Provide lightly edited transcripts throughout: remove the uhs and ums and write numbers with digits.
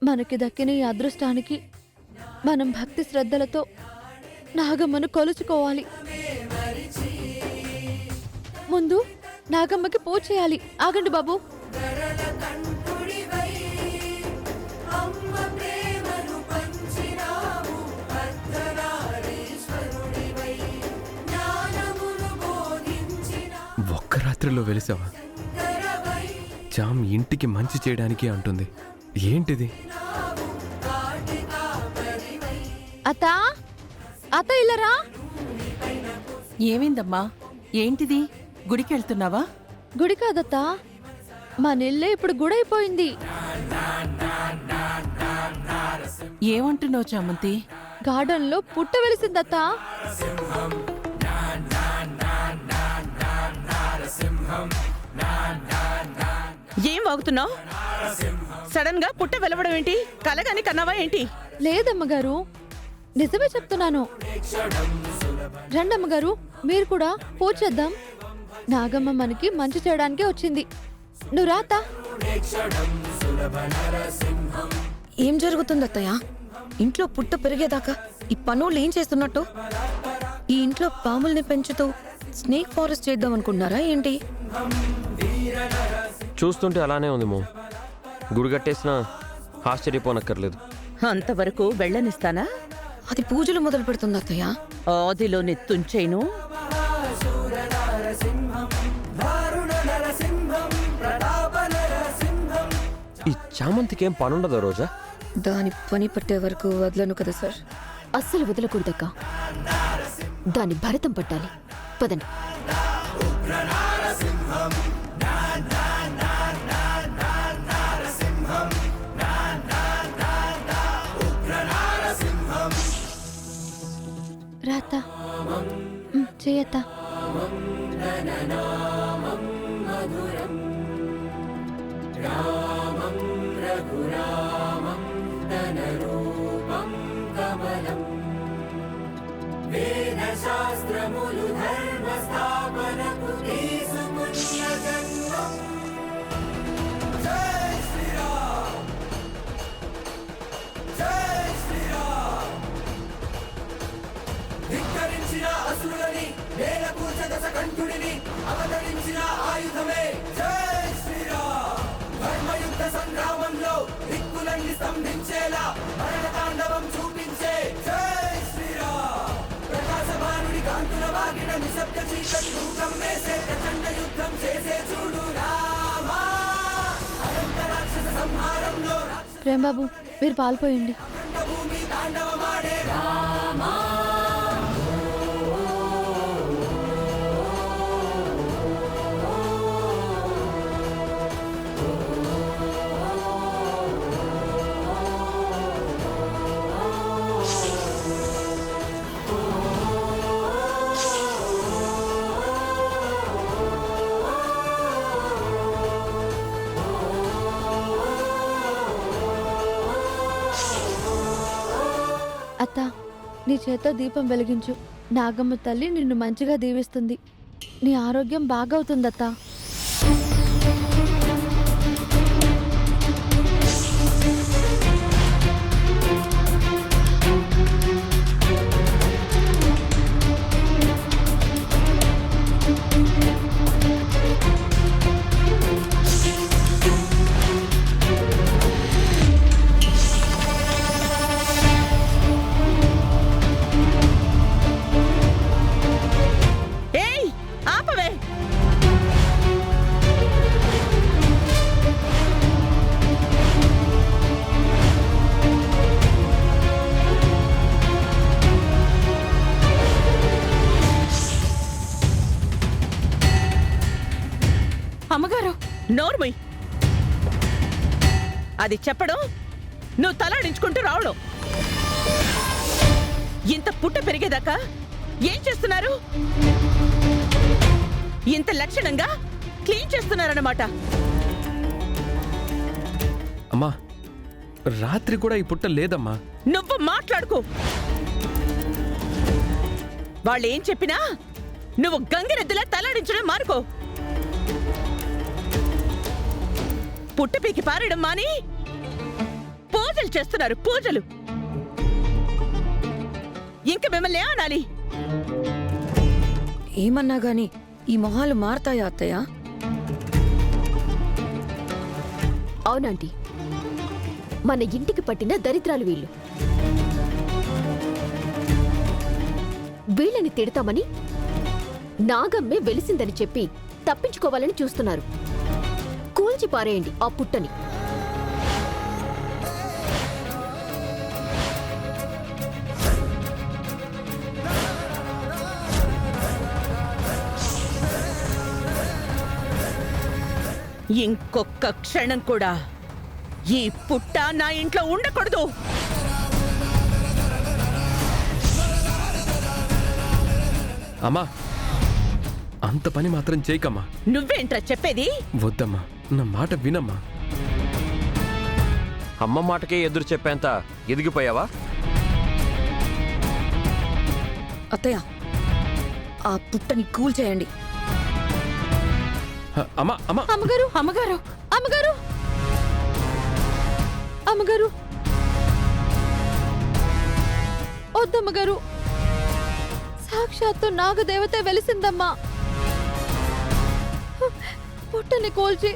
మనకి దక్కిన ఈ అదృష్టానికి మనం భక్తి శ్రద్ధలతో నాగమ్మను కొలుచుకోవాలి. ముందు నాగమ్మకి పూజ చేయాలి. ఆగండి బాబు. ఒక్క రాత్రిలో వెలిసావా? జామ్ ఇంటికి మంచి చేయడానికి అంటుంది. ఏంటిది? అత్త అత్త ఇల్లరా. ఏమైందమ్మా? ఏంటిది? గుడికి వెళ్తున్నావా? గుడి కాదత్తా, మా నెల్లే ఇప్పుడు గుడైపోయింది. ఏమంటున్నావు చామంతి? గార్డెన్ లో పుట్ట వెలిసిందత్తా. ఏం వాగుతున్నావు? సడన్ గా పుట్ట వెలవడం ఏంటి? కలగాని కన్నావా ఏంటి? లేదమ్మగారు, నిజమే చెప్తున్నాను. రండమ్మగారు, మీరు కూడా పూజ చేద్దాం. నాగమ్మ మనకి మంచి చేయడానికే వచ్చింది. నువ్వు రాతా. ఏం జరుగుతుంది అత్తయ్య? ఇంట్లో పుట్ట పెరిగేదాకా ఈ పనులు ఏం చేస్తున్నట్టు? ఈ ఇంట్లో పాముల్ని పెంచుతూ స్నేక్ ఫారెస్ట్ చేద్దాం అనుకున్నారా ఏంటి? చూస్తుంటే అలానే ఉంది మో. గుడి కట్టేసినా ఆశ్చర్యపోనక్కర్లేదు. అంతవరకు వెళ్ళనిస్తానా? అది పూజలు మొదలు పెడుతుంది అత్తయ్య. ఆదిలో నెత్తుంచేను. ఈ చామంతికి ఏం పనుండదో రోజా? దాని పని పట్టే వరకు వదలను కదా సార్. అస్సలు వదలకూడదక్క. దాని భరతం పట్టాలి. పదండి. రాత చేయత్తా. ప్రేమబాబు, మీరు పాల్పోయండి. అత్త, నీ చేత దీపం వెలిగించు. నాగమ్మ తల్లి నిన్ను మంచిగా దీవిస్తుంది. నీ ఆరోగ్యం బాగవుతుందత్తా. అమ్మగారు, నోర్మై. అది చెప్పడం, నువ్వు తలాడించుకుంటూ రావడం. ఇంత పుట్ట పెరిగేదాకా ఏం చేస్తున్నారు? ఇంత లక్షణంగా క్లీన్ చేస్తున్నారన్నమాట. అమ్మా, రాత్రి కూడా ఈ పుట్ట లేదమ్మా. నువ్వు మాట్లాడుకో. వాళ్ళు ఏం చెప్పినా నువ్వు గంగిరెద్దులా తలాడించడం మానుకో. పుట్ట పీకి పారడం మాని పూజ చేస్తున్నారు పూజలు. ఇంక మిమ్మల్ని ఏమనాలి? ఏమన్నా గాని ఈ మొహాలు మారతాయా అత్తయ్య? అవునంటీ, మన ఇంటికి పట్టిన దరిద్రాలు వీళ్ళు. వీళ్ళని తిడతామని నాగమ్మే వెలిసిందని చెప్పి తప్పించుకోవాలని చూస్తున్నారు. కూల్చి పారేయండి ఆ పుట్టని. ఇంకొక్క క్షణం కూడా ఈ పుట్ట నా ఇంట్లో ఉండకూడదు. అమ్మా, అంత పని మాత్రం చేయకమ్మా. నువ్వేంట్రా చెప్పేది? వద్దమ్మా, నా మాట వినమ్మా. అమ్మ మాటకే ఎదురు చెప్పేంత ఎదిగిపోయావా? అత్తయ్య, ఆ పుట్టని కూల్ చేయండి. అమ్మా అమ్మా అమ్మగారు, అమ్మగారు, అమ్మగారు, అమ్మగారు, వద్దమ్మగారు. సాక్షాత్తు నాగదేవతే వెలిసిందమ్మా. పుట్టని కోల్చి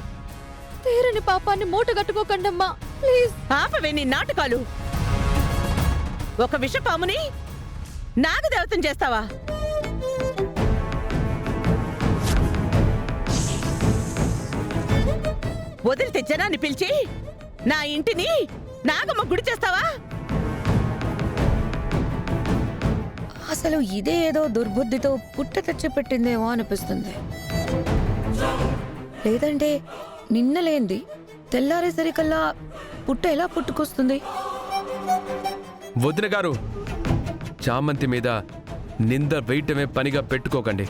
తీరని పాపాన్ని మూటగట్టుకోకండమ్మా, ప్లీజ్. ఆపవే నీ నాటకాలు. ఒక విషపాముని నాగదేవతం చేస్తావా? వదిలితే జనాన్ని పిలిచి నా ఇంటిని నాగమ్మ గుడి చేస్తావా? అసలు ఇదే ఏదో దుర్బుద్ధితో పుట్ట తెచ్చిపెట్టిందేమో అనిపిస్తుంది. లేదంటే నిన్న లేంది తెల్లారేసరికల్లా పుట్ట ఎలా పుట్టుకొస్తుంది? వదిన గారు, చామంతి మీద నింద వేయటమే పనిగా పెట్టుకోకండి.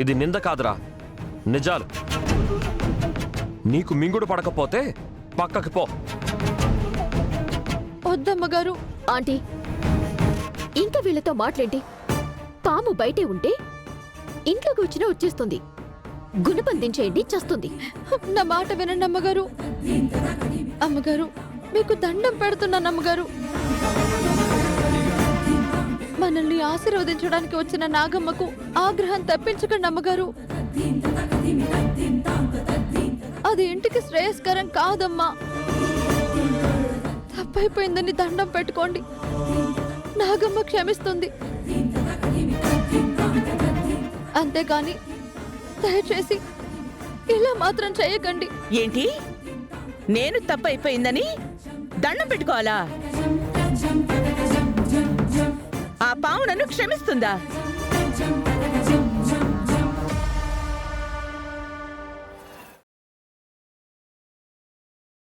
ఇది నింద కాదురా, నిజాలు. నీకు మింగుడు పడకపోతే పక్కకి పో. వద్దమ్మగారు. ఆంటీ, ఇంకా వీళ్ళతో మాట్లాడి పాము బయటే ఉంటే ఇంట్లోకి వచ్చినా వచ్చేస్తుంది. గుణపందించేయండి, చస్తుంది. నా మాట వినండి అమ్మగారు. అమ్మగారు, మీకు దండం పెడుతున్నాను అమ్మగారు. మనల్ని ఆశీర్వదించడానికి వచ్చిన నాగమ్మకు ఆగ్రహం తప్పించకండి అమ్మగారు. అది ఇంటికి శ్రేయస్కరం కాదమ్మా. తప్పైపోయిందని దండం పెట్టుకోండి, నాగమ్మ క్షమిస్తుంది. అంతేగాని దయచేసి ఇలా మాత్రం చేయకండి. ఏంటి? నేను తప్పైపోయిందని దండం పెట్టుకోవాలా? ఆ పాము నన్ను క్షమిస్తుందా?